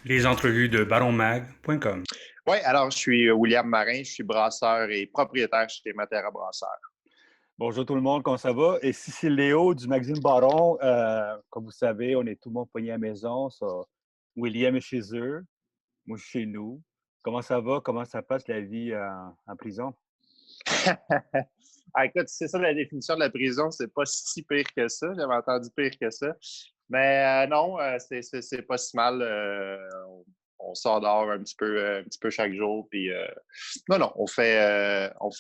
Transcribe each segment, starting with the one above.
Les entrevues de baronmag.com. Oui, alors je suis William Marin, je suis brasseur et propriétaire chez Matera Brasseur. Bonjour tout le monde, comment ça va? Et si c'est Léo du magazine Baron, comme vous savez, on est tout le monde pogné à la maison. William est chez eux, moi je suis chez nous. Comment ça va? Comment ça passe la vie en prison? Ah, écoute, c'est ça la définition de la prison, c'est pas si pire que ça. J'avais entendu pire que ça. Mais non, c'est pas si mal. On sort dehors un petit peu chaque jour. Puis, non, on fait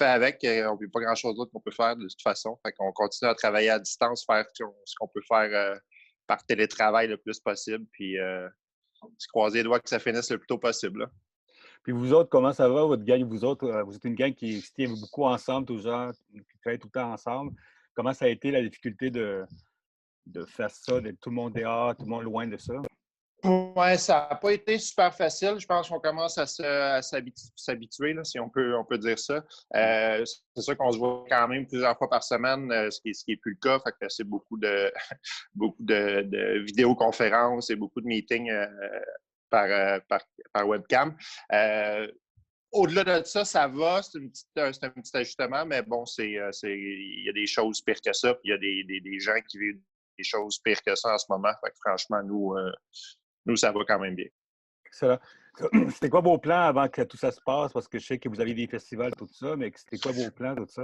avec. On n'a pas grand-chose d'autre qu'on peut faire de toute façon. Fait qu'on continue à travailler à distance, faire ce qu'on peut faire par télétravail le plus possible. Puis, se croiser les doigts que ça finisse le plus tôt possible, là. Puis vous autres, comment ça va, votre gang? Vous autres, vous êtes une gang qui se tient beaucoup ensemble, toujours, qui travaille tout le temps ensemble. Comment ça a été la difficulté de faire ça, d'être tout le monde dehors, tout le monde loin de ça? Ouais, ça n'a pas été super facile. Je pense qu'on commence à s'habituer, là, si on peut dire ça. C'est sûr qu'on se voit quand même plusieurs fois par semaine, ce qui est plus le cas. Fait que c'est beaucoup de beaucoup de vidéoconférences et beaucoup de meetings par, par webcam. Au-delà de ça, ça va. C'est un petit ajustement, mais bon, il y a des choses pires que ça. Puis il y a des gens qui vivent des choses pires que ça en ce moment. Fait que franchement, nous, ça va quand même bien. Excellent. C'était quoi vos plans avant que tout ça se passe? Parce que je sais que vous aviez des festivals, tout ça, mais c'était quoi vos plans, tout ça?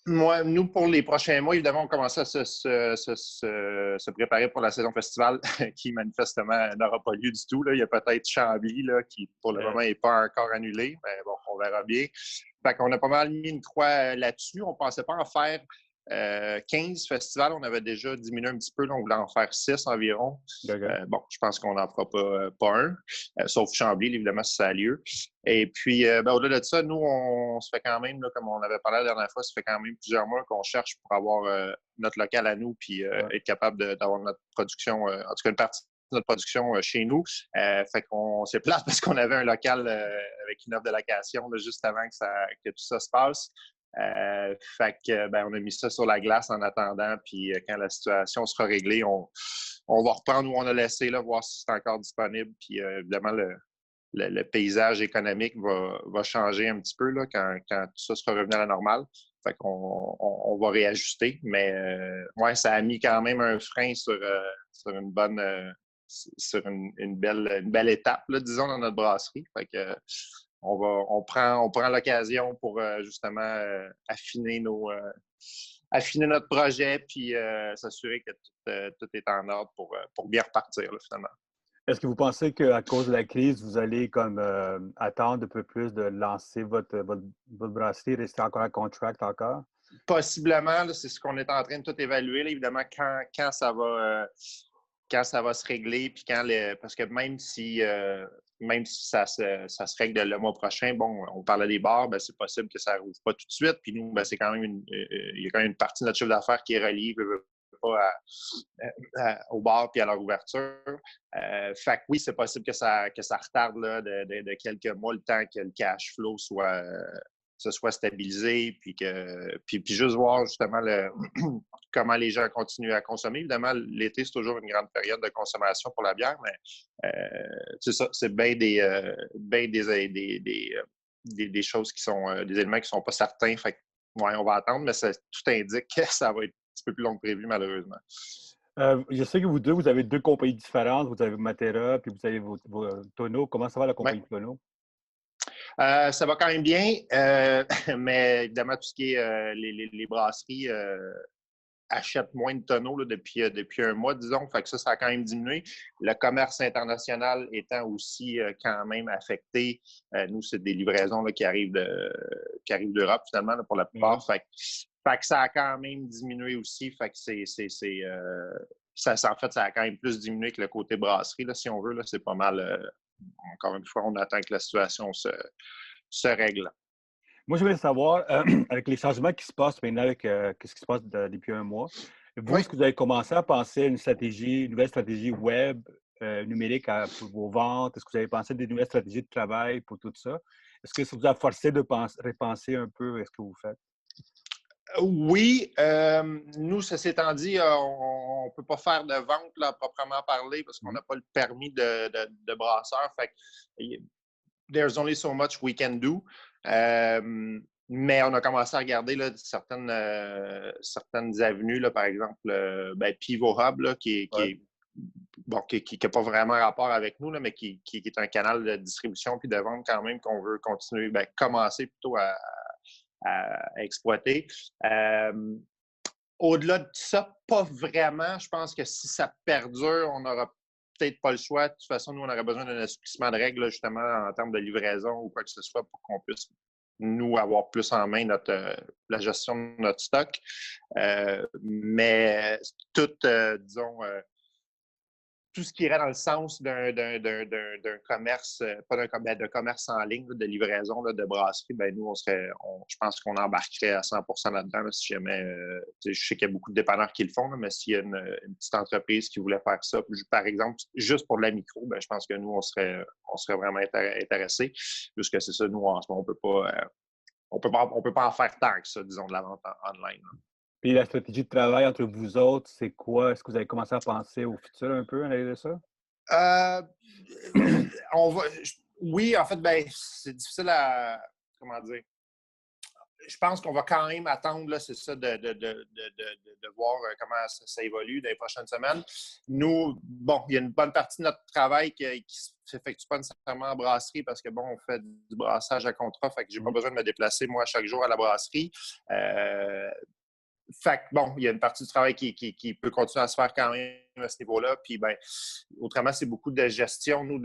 Moi, nous, pour les prochains mois, évidemment, on commence à se préparer pour la saison festival qui, manifestement, n'aura pas lieu du tout. Là. Il y a peut-être Chambly là, qui, pour le moment, n'est pas encore annulé. Mais bon, on verra bien. Fait qu'on a pas mal mis une croix là-dessus. On ne pensait pas en faire 15 festivals. On avait déjà diminué un petit peu. Là, on voulait en faire 6 environ. Bon, je pense qu'on n'en fera pas un, sauf Chambly, évidemment, si ça a lieu. Et puis, au-delà de ça, nous, on se fait quand même, là, comme on avait parlé la dernière fois, ça fait quand même plusieurs mois qu'on cherche pour avoir notre local à nous puis être capable d'avoir notre production, en tout cas une partie de notre production chez nous. Fait qu'on s'est place parce qu'on avait un local avec une offre de location là, juste avant que tout ça se passe. Fait que, on a mis ça sur la glace en attendant, puis quand la situation sera réglée, on va reprendre où on a laissé, là, voir si c'est encore disponible. Puis évidemment, le paysage économique va changer un petit peu là, quand tout ça sera revenu à la normale. Fait qu'on va réajuster. Mais ouais, ça a mis quand même un frein sur une bonne sur une belle étape, là, disons, dans notre brasserie. Fait que on prend l'occasion pour justement affiner notre projet puis s'assurer que tout est en ordre pour bien repartir, là, finalement. Est-ce que vous pensez qu'à cause de la crise, vous allez comme attendre un peu plus de lancer votre brasserie, rester encore à contract encore? Possiblement, là, c'est ce qu'on est en train de tout évaluer. Là, évidemment, quand ça va se régler, puis parce que même si ça se règle le mois prochain, bon, on parlait des bars, c'est possible que ça ne rouvre pas tout de suite. Puis nous, c'est quand même il y a quand même une partie de notre chiffre d'affaires qui est reliée pas au bar puis à leur ouverture. Fait que oui, c'est possible que ça retarde là, de quelques mois le temps que le cash flow se soit stabilisé, puis juste voir justement comment les gens continuent à consommer. Évidemment, l'été, c'est toujours une grande période de consommation pour la bière, mais c'est ça, c'est bien des choses qui sont des éléments qui sont pas certains. Fait que, ouais, on va attendre, mais tout indique que ça va être un petit peu plus long que prévu, malheureusement. Je sais que vous avez deux compagnies différentes. Vous avez Matera, puis vous avez vos tonneaux. Comment ça va la compagnie de tonneaux? Ça va quand même bien, mais évidemment, tout ce qui est les brasseries achètent moins de tonneaux là, depuis un mois, disons. Fait que ça a quand même diminué. Le commerce international étant aussi quand même affecté. Nous, c'est des livraisons là, qui arrivent d'Europe, finalement, là, pour la plupart. Mm-hmm. Fait que ça a quand même diminué aussi. Fait que en fait, ça a quand même plus diminué que le côté brasserie, là, si on veut. Là, c'est pas mal. Encore une fois, on attend que la situation se règle. Moi, je voulais savoir, avec les changements qui se passent maintenant, avec ce qui se passe depuis un mois, vous, est-ce que vous avez commencé à penser à une nouvelle stratégie web, numérique pour vos ventes? Est-ce que vous avez pensé à des nouvelles stratégies de travail pour tout ça? Est-ce que ça vous a forcé de repenser un peu à ce que vous faites? Oui, nous, ceci étant dit, on ne peut pas faire de vente là, proprement parler parce qu'on n'a pas le permis de brasseur. Fait que, there's only so much we can do. Mais on a commencé à regarder là, certaines avenues, là, par exemple, Pivot Hub, là, qui n'a pas vraiment rapport avec nous, là, mais qui est un canal de distribution puis de vente quand même qu'on veut continuer, commencer plutôt à exploiter. Au-delà de ça, pas vraiment. Je pense que si ça perdure, on n'aura peut-être pas le choix. De toute façon, nous, on aurait besoin d'un assouplissement de règles, là, justement, en termes de livraison ou quoi que ce soit pour qu'on puisse, nous, avoir plus en main la gestion de notre stock. Mais tout, disons, tout ce qui irait dans le sens d'un commerce, de commerce en ligne, là, de livraison, là, de brasserie, nous, je pense qu'on embarquerait à 100% là-dedans. Là, si jamais, je sais qu'il y a beaucoup de dépanneurs qui le font, là, mais s'il y a une petite entreprise qui voulait faire ça, par exemple, juste pour de la micro, je pense que nous, on serait vraiment intéressés. Puisque c'est ça, nous, en ce moment, on peut pas en faire tant que ça, disons, de la vente online. Là. Puis la stratégie de travail entre vous autres, c'est quoi? Est-ce que vous avez commencé à penser au futur un peu en arrière de ça? Oui, en fait, c'est difficile à. Comment dire? Je pense qu'on va quand même attendre, là, c'est ça, de voir comment ça évolue dans les prochaines semaines. Nous, il y a une bonne partie de notre travail qui ne s'effectue pas nécessairement en brasserie parce que, on fait du brassage à contrat, fait que j'ai pas besoin de me déplacer, moi, chaque jour à la brasserie. Fait que, il y a une partie du travail qui peut continuer à se faire quand même à ce niveau-là. Puis, autrement, c'est beaucoup de gestion, nous,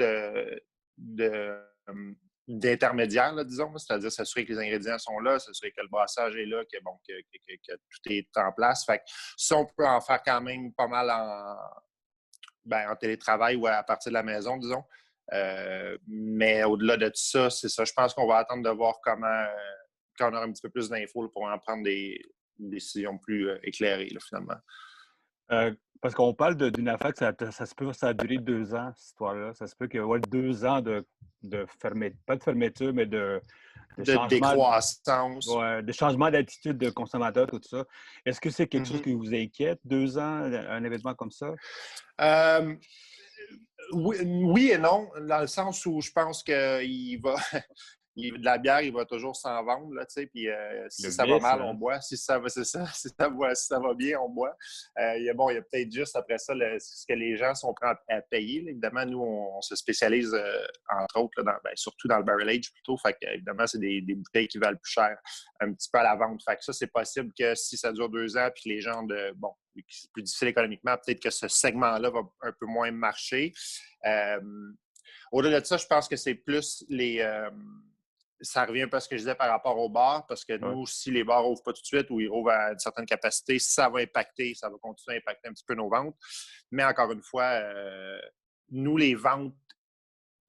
d'intermédiaires, là, disons. C'est-à-dire s'assurer que les ingrédients sont là, s'assurer que le brassage est là, que tout est en place. Fait que ça, on peut en faire quand même pas mal en télétravail ou à partir de la maison, disons. Mais au-delà de tout ça, c'est ça. Je pense qu'on va attendre de voir comment, quand on aura un petit peu plus d'infos pour en prendre des décision plus éclairée, là, finalement. Parce qu'on parle d'une affaire que ça a duré 2 ans, cette histoire-là. Ça se peut qu'il y ait 2 ans de pas de fermeture, mais de changement. Décroissance. De changement d'attitude de consommateur, tout ça. Est-ce que c'est quelque chose qui vous inquiète, 2 ans, un événement comme ça? Oui et non, dans le sens où je pense qu'il va. De la bière, il va toujours s'en vendre, là, tu sais, puis si ça va mal, on boit. Si ça va, c'est ça. Si ça va bien, on boit. Il y a peut-être juste après ça ce que les gens sont prêts à payer. Là. Évidemment, nous, on se spécialise, entre autres, là, surtout dans le barrel age plutôt. Fait que, évidemment, c'est des bouteilles qui valent plus cher un petit peu à la vente. Fait que ça, c'est possible que si ça dure 2 ans, puis que les gens c'est plus difficile économiquement, peut-être que ce segment-là va un peu moins marcher. Au-delà de ça, je pense que c'est plus ça revient un peu à ce que je disais par rapport aux bars, parce que nous, si les bars n'ouvrent pas tout de suite ou ils ouvrent à une certaine capacité, ça va continuer à impacter un petit peu nos ventes. Mais encore une fois, nous, les ventes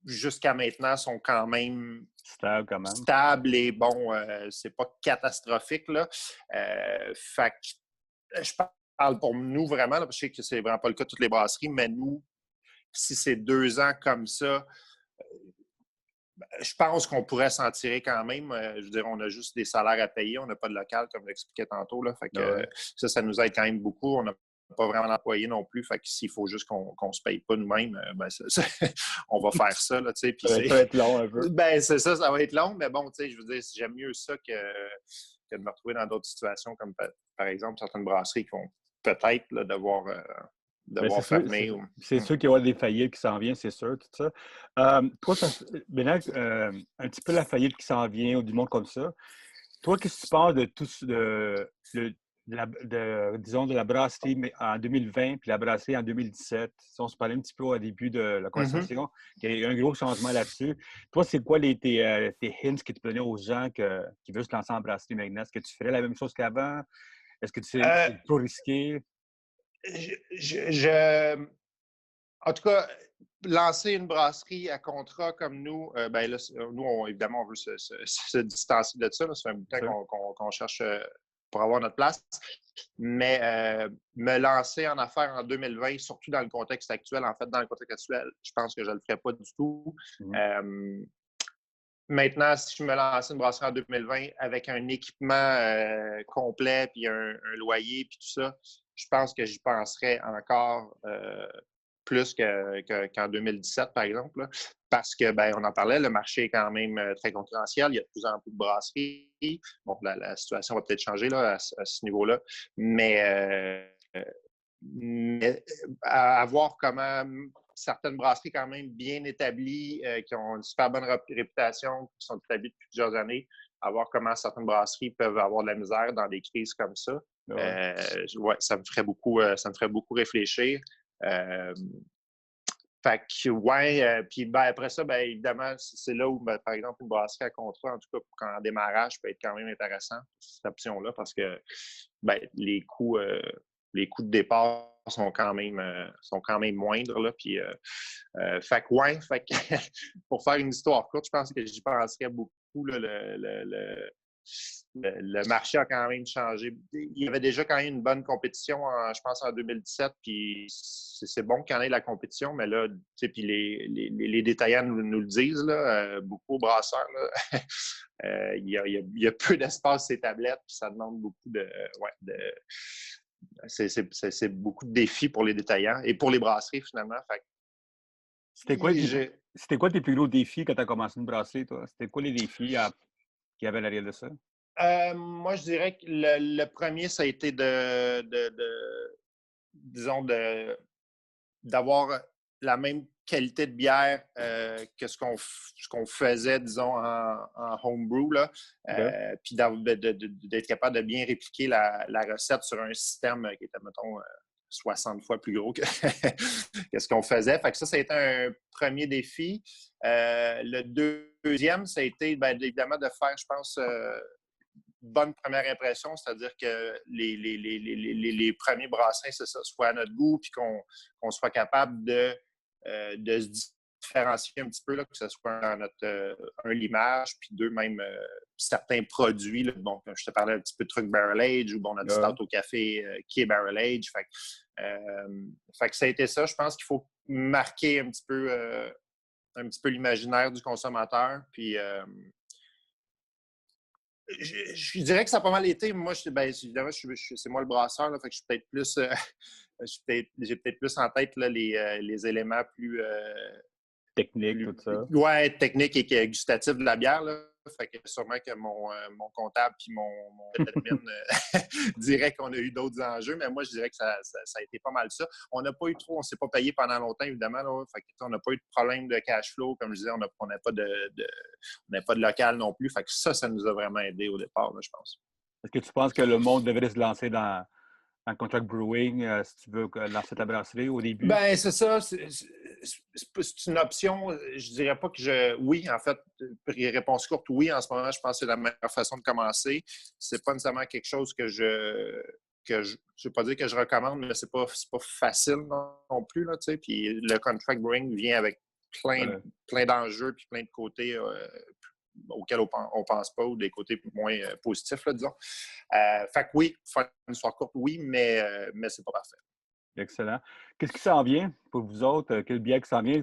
jusqu'à maintenant sont quand même stables et c'est pas catastrophique, là. Fait que je parle pour nous vraiment, là, parce que je sais que c'est vraiment pas le cas de toutes les brasseries, mais nous, si c'est 2 ans comme ça, je pense qu'on pourrait s'en tirer quand même. Je veux dire, on a juste des salaires à payer. On n'a pas de local, comme j'expliquais tantôt. Là. Fait que, ça nous aide quand même beaucoup. On n'a pas vraiment d'employés non plus. Fait que s'il faut juste qu'on ne se paye pas nous-mêmes, on va faire ça. Là, puis ça va être long un peu. C'est ça va être long. Mais je veux dire, j'aime mieux ça que de me retrouver dans d'autres situations, comme par exemple certaines brasseries qui vont peut-être devoir fermer. C'est sûr qu'il y aura des faillites qui s'en viennent, c'est sûr, tout ça. Toi, maintenant, un petit peu la faillite qui s'en vient ou du monde comme ça, toi, qu'est-ce que tu penses de tout disons, de la brasserie en 2020 puis la brasserie en 2017? Si on se parlait un petit peu au début de la conversation, il y a eu un gros changement là-dessus. Toi, c'est quoi tes hints que tu donnais aux gens qui veulent se lancer en brasserie maintenant? Est-ce que tu ferais la même chose qu'avant? Est-ce que c'est trop risqué? En tout cas, lancer une brasserie à contrat comme nous, là, nous, évidemment, on veut se distancer de ça. Là. Ça fait un bout de temps qu'on cherche pour avoir notre place. Mais me lancer en affaires en 2020, surtout dans le contexte actuel, en fait, dans le contexte actuel, je pense que je ne le ferais pas du tout. Maintenant, si je me lançais une brasserie en 2020 avec un équipement complet, puis un loyer, puis tout ça, je pense que j'y penserais encore plus qu'en 2017, par exemple, là, parce que, ben, on en parlait, le marché est quand même très concurrentiel. Il y a de plus en plus de brasseries. Bon, la situation va peut-être changer là, à ce niveau-là, mais à voir comment certaines brasseries quand même bien établies, qui ont une super bonne réputation, qui sont établies depuis plusieurs années, à voir comment certaines brasseries peuvent avoir de la misère dans des crises comme ça. Ouais. Ouais, ça me ferait beaucoup réfléchir. Fait que, ouais, puis ben, après ça, ben, évidemment, c'est là où, ben, par exemple, une brasserie à contrat, en tout cas, en démarrage, peut être quand même intéressant, cette option-là, parce que ben, les coûts de départ sont quand même moindres. Là, puis, fait que, ouais, fait que, pour faire une histoire courte, je pense que j'y penserais beaucoup. Là, le marché a quand même changé. Il y avait déjà quand même une bonne compétition, je pense, en 2017. Puis c'est bon qu'il y en ait de la compétition, mais là, tu sais, puis les détaillants nous le disent, là, beaucoup aux brasseurs, là, il y a peu d'espace sur ces tablettes, puis ça demande beaucoup c'est beaucoup de défis pour les détaillants et pour les brasseries, finalement. Fait C'était quoi, que c'était quoi tes plus gros défis quand tu as commencé une brasserie, toi? C'était quoi les défis qu'il y avait à l'arrière de ça? moi, je dirais que le premier, ça a été disons, d'avoir la même qualité de bière que ce qu'on faisait, disons, en homebrew, là. OK. Puis d'être capable de bien répliquer la recette sur un système qui était, mettons, 60 fois plus gros que, que ce qu'on faisait. Fait que ça a été un premier défi. Le deuxième, ça a été, bien, évidemment, de faire, je pense, bonne première impression, c'est-à-dire que les premiers brassins, c'est ça, soient à notre goût, puis qu'on soit capable de se différencier un petit peu, là, que ce soit un limage, puis deux, même certains produits. Là, bon, je te parlais un petit peu de truc barrel age, ou bon, notre Ouais. stout au café qui est barrel age. Fait que ça a été ça. Je pense qu'il faut marquer un petit peu l'imaginaire du consommateur, puis je dirais que ça a pas mal été. Moi, évidemment, c'est moi le brasseur, là, fait que je suis peut-être plus, j'ai peut-être plus en tête là, les éléments Technique, tout ça. ouais, techniques et gustatifs de la bière. Là. Fait que sûrement que mon comptable puis mon admin dirait qu'on a eu d'autres enjeux, mais moi, je dirais que ça a été pas mal ça. On n'a pas eu trop, on ne s'est pas payé pendant longtemps, évidemment. Là. Fait que, on n'a pas eu de problème de cash flow. Comme je disais, on n'a pas de local non plus. Fait que ça nous a vraiment aidé au départ, là, je pense. Est-ce que tu penses que le monde devrait se lancer dans contract brewing si tu veux lancer ta brasserie au début? Ben, c'est ça. C'est une option. Je dirais pas que Oui, en fait, réponse courte, oui. En ce moment, je pense que c'est la meilleure façon de commencer. C'est pas nécessairement quelque chose que je veux pas dire que je recommande, mais c'est pas facile non plus, là, tu sais. Puis le contract brewing vient avec plein d'enjeux puis plein de côtés auxquels on pense pas, ou des côtés moins positifs, là, disons. Fait que oui, faire une histoire courte, oui, mais c'est pas parfait. Excellent. Qu'est-ce qui s'en vient pour vous autres? Quel bière qui s'en vient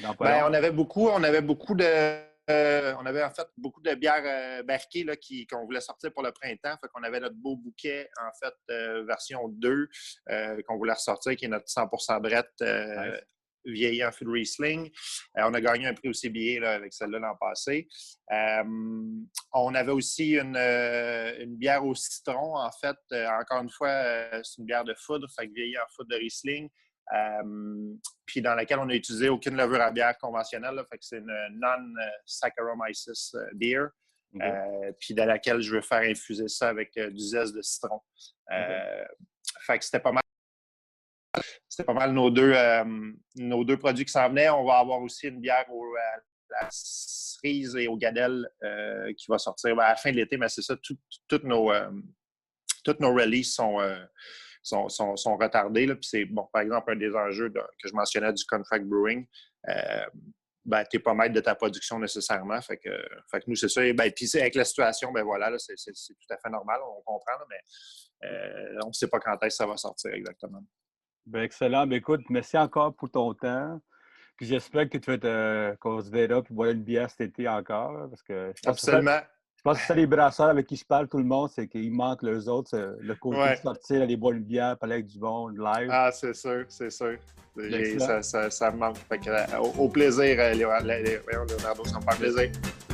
dans pas Ben, long? on avait beaucoup on avait en fait beaucoup de bières barquées là, qu'on voulait sortir pour le printemps. Fait qu'on avait notre beau bouquet, en fait, version 2, qu'on voulait ressortir, qui est notre 100% Brett Nice. vieilli en fût de Riesling. On a gagné un prix au CBA là, avec celle-là l'an passé. On avait aussi une bière au citron, en fait. Encore une fois, c'est une bière de foudre, fait que vieillie en foudre de Riesling. Puis dans laquelle on n'a utilisé aucune levure à bière conventionnelle. Là, fait que c'est une non-Saccharomyces beer. Okay. Puis dans laquelle je veux faire infuser ça avec du zeste de citron. Okay. Fait que c'était pas mal nos deux produits qui s'en venaient. On va avoir aussi une bière à la cerise et au gadel qui va sortir à la fin de l'été, mais c'est ça, toutes nos releases sont retardés. Là. Puis c'est, bon, par exemple, un des enjeux que je mentionnais du contract brewing. Ben, tu n'es pas maître de ta production nécessairement. Fait que nous, c'est ça. Et ben, puis avec la situation, ben voilà, là, c'est tout à fait normal, on comprend, là, mais on ne sait pas quand est-ce que ça va sortir exactement. Ben, excellent. Ben, écoute, merci encore pour ton temps. Puis j'espère que tu vas qu'on se verra puis boire une bière cet été encore. Parce que je pense que Absolument. pense que c'est les brasseurs avec qui je parle, tout le monde, c'est qu'ils manquent les autres. Le côté Ouais. de sortir, aller boire une bière, parler avec du monde, live. Ah, c'est sûr, c'est sûr. Excellent. Ça me manque. Fait que, au plaisir, Leonardo, ça me fait plaisir.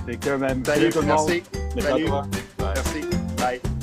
C'est que même. Salut, tout le monde. merci. Merci à Salut. toi. Bye. Merci. Bye.